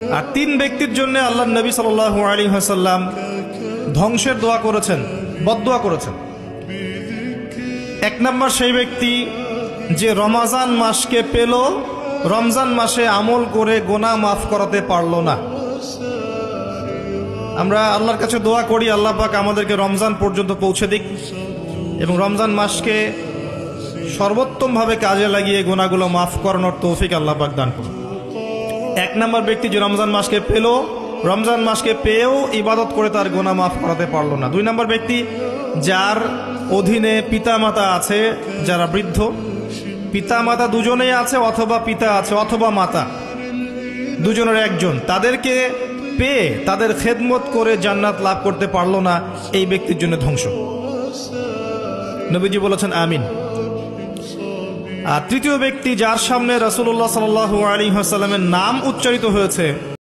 আর তিন ব্যক্তির জন্য আল্লাহ নবী সাল্লাল্লাহু আলাইহি ওয়াসাল্লাম ধ্বংসের দোয়া করেছেন, বদদোয়া করেছেন। এক নম্বর সেই ব্যক্তি যে রমজান মাসকে পেল, রমজান মাসে আমল করে গুনাহ মাফ করাতে পারলো না। আমরা আল্লাহর কাছে দোয়া করি আল্লাহ পাক আমাদেরকে রমজান পর্যন্ত পৌঁছে দিক এবং রমজান মাসকে সর্বোত্তমভাবে কাজে লাগিয়ে গুনাহগুলো মাফ করানোর তৌফিক আল্লাহ পাক দান করুন। এক নম্বর ব্যক্তি যে রমজান মাসকে পেল, রমজান মাসকে পেয়েও ইবাদত করে তার গুনাহ মাফ করাতে পারলো না। দুই নম্বর ব্যক্তি যার অধীনে পিতা মাতা আছে, যারা বৃদ্ধ, পিতা মাতা দুজনেই আছে অথবা পিতা আছে অথবা মাতা, দুজনের একজন, তাদেরকে পেয়ে তাদের খেদমত করে জান্নাত লাভ করতে পারলো না, এই ব্যক্তির জন্য ধ্বংস। নবীজি বলেছেন আমিন। আর তৃতীয় ব্যক্তি যার সামনে রাসূলুল্লাহ সাল্লাল্লাহু আলাইহি ওয়াসাল্লামের নাম উচ্চারিত হয়েছে,